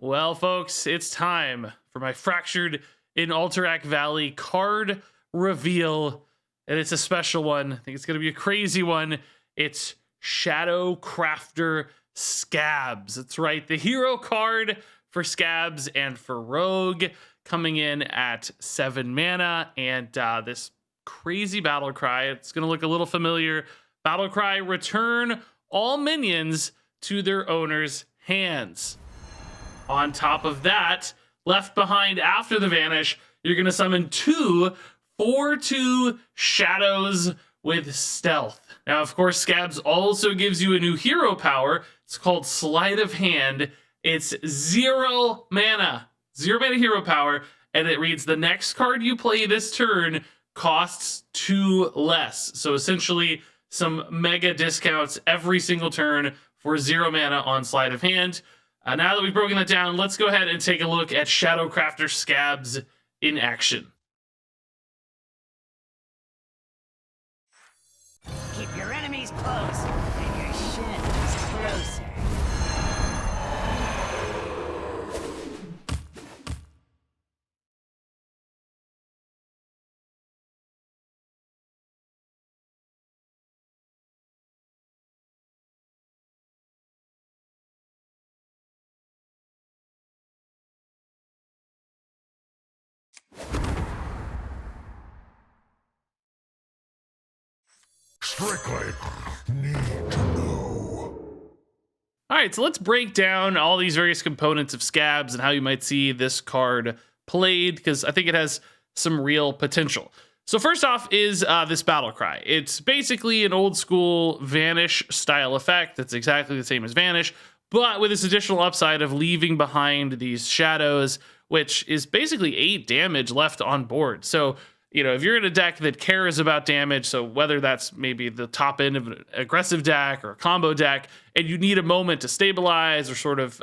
Well, folks, it's time for my Fractured in Alterac Valley card reveal, and it's a special one. I think it's going to be a crazy one. It's Shadowcrafter Scabbs. That's right, the hero card for Scabbs and for Rogue, coming in at 7 mana, and this crazy battle cry. It's going to look a little familiar. Battle cry: return all minions to their owner's hands. On top of that, left behind after the vanish, you're going to summon 2 4/2 shadows with stealth. Now, of course, Scabbs also gives you a new hero power. It's called Sleight of Hand. It's 0 mana. 0 mana hero power, and it reads: the next card you play this turn costs 2 less. So essentially, some mega discounts every single turn for 0 mana on Sleight of Hand. Now that we've broken that down, let's go ahead and take a look at Shadowcrafter Scabbs in action. Keep your enemies close, and your shins closer. Strictly need to know. All right, so let's break down all these various components of Scabbs and how you might see this card played, because I think it has some real potential. So first off is this battle cry. It's basically an old school Vanish style effect that's exactly the same as Vanish, but with this additional upside of leaving behind these shadows, which is basically 8 damage left on board. So, you know, if you're in a deck that cares about damage, so whether that's maybe the top end of an aggressive deck or a combo deck, and you need a moment to stabilize or sort of,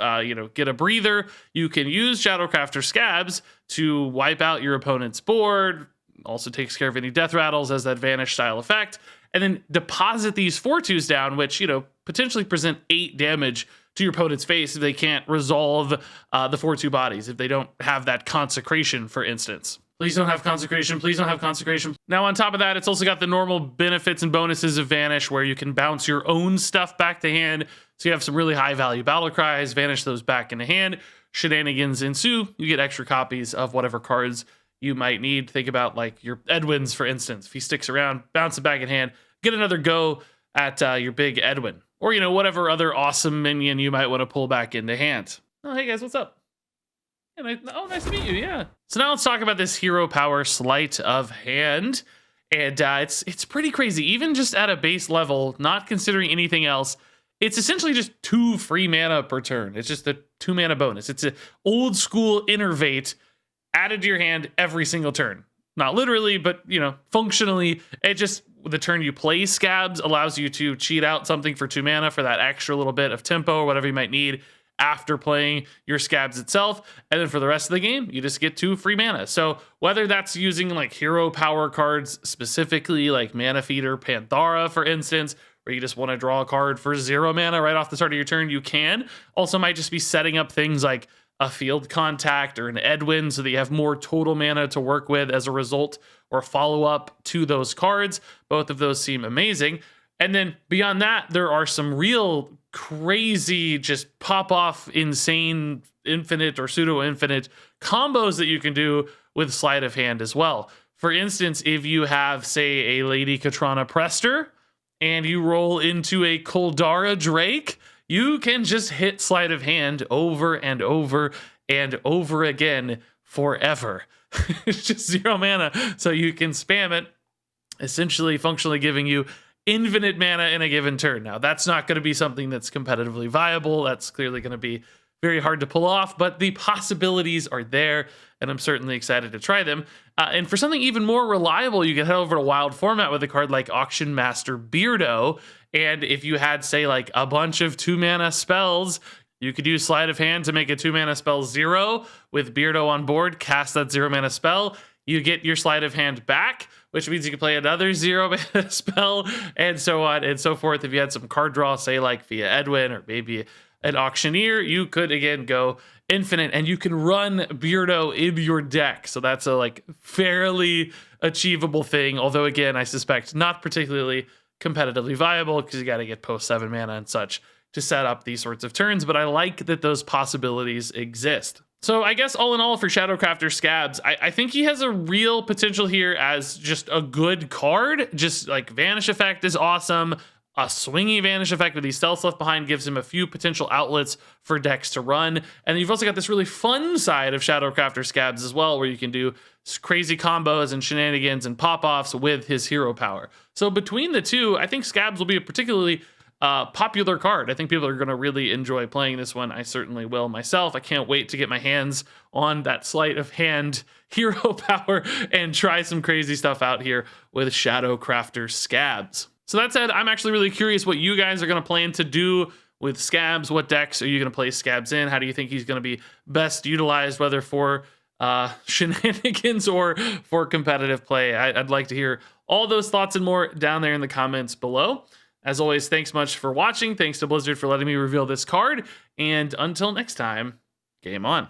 get a breather, you can use Shadowcrafter Scabbs to wipe out your opponent's board. Also takes care of any death rattles as that Vanish style effect, and then deposit these 4/2s down, which, potentially present 8 damage to your opponent's face if they can't resolve the 4/2 bodies, if they don't have that consecration, for instance. Please don't have consecration. Please don't have consecration. Now, on top of that, it's also got the normal benefits and bonuses of Vanish, where you can bounce your own stuff back to hand. So you have some really high value battle cries, vanish those back into hand. Shenanigans ensue. You get extra copies of whatever cards you might need. Think about like your Edwin's, for instance. If he sticks around, bounce it back in hand, get another go at your big Edwin. Or, whatever other awesome minion you might want to pull back into hand. Oh, hey guys, what's up? Oh, nice to meet you, yeah. So now let's talk about this hero power, Sleight of Hand. And it's pretty crazy. Even just at a base level, not considering anything else, it's essentially just 2 free mana per turn. It's just a 2 mana bonus. It's an old school innervate added to your hand every single turn. Not literally, but, functionally, it just, the turn you play Scabbs allows you to cheat out something for 2 mana for that extra little bit of tempo or whatever you might need after playing your Scabbs itself. And then for the rest of the game, you just get 2 free mana. So whether that's using like hero power cards, specifically like Mana Feeder Panthara, for instance, where you just want to draw a card for 0 mana right off the start of your turn, you can. Also might just be setting up things like a Field Contact or an Edwin so that you have more total mana to work with as a result, or follow up to those cards. Both of those seem amazing. And then beyond that, there are some real crazy, just pop off, insane, infinite or pseudo infinite combos that you can do with Sleight of Hand as well. For instance, if you have, say, a Lady Katrana Prester and you roll into a Kuldara Drake, you can just hit Sleight of Hand over and over and over again forever. It's just 0 mana, so you can spam it, essentially functionally giving you infinite mana in a given turn. Now, that's not going to be something that's competitively viable. That's clearly going to be very hard to pull off, but the possibilities are there, and I'm certainly excited to try them. And for something even more reliable, you can head over to Wild Format with a card like Auction Master Beardo, and if you had, say, like a bunch of 2 mana spells, you could use Sleight of Hand to make a 2 mana spell 0 with Beardo on board, cast that 0 mana spell, you get your Sleight of Hand back, which means you can play another 0 mana spell, and so on and so forth. If you had some card draw, say like via Edwin or maybe an Auctioneer, you could again go infinite, and you can run Beardo in your deck. So that's a like fairly achievable thing. Although again, I suspect not particularly competitively viable because you got to get post 7 mana and such to set up these sorts of turns. But I like that those possibilities exist. So I guess all in all for Shadowcrafter Scabbs, I think he has a real potential here as just a good card. Just like Vanish Effect is awesome. A swingy Vanish Effect with these stealths left behind gives him a few potential outlets for decks to run. And you've also got this really fun side of Shadowcrafter Scabbs as well, where you can do crazy combos and shenanigans and pop-offs with his hero power. So between the two, I think Scabbs will be a particularly popular card. I think people are going to really enjoy playing this one. I certainly will myself. I can't wait to get my hands on that sleight of hand hero power and try some crazy stuff out here with Shadowcrafter Scabbs. So that said, I'm actually really curious what you guys are going to plan to do with Scabbs. What decks are you going to play Scabbs in? How do you think he's going to be best utilized, whether for shenanigans or for competitive play? I'd like to hear all those thoughts and more down there in the comments below. As always, thanks much for watching. Thanks to Blizzard for letting me reveal this card. And until next time, game on.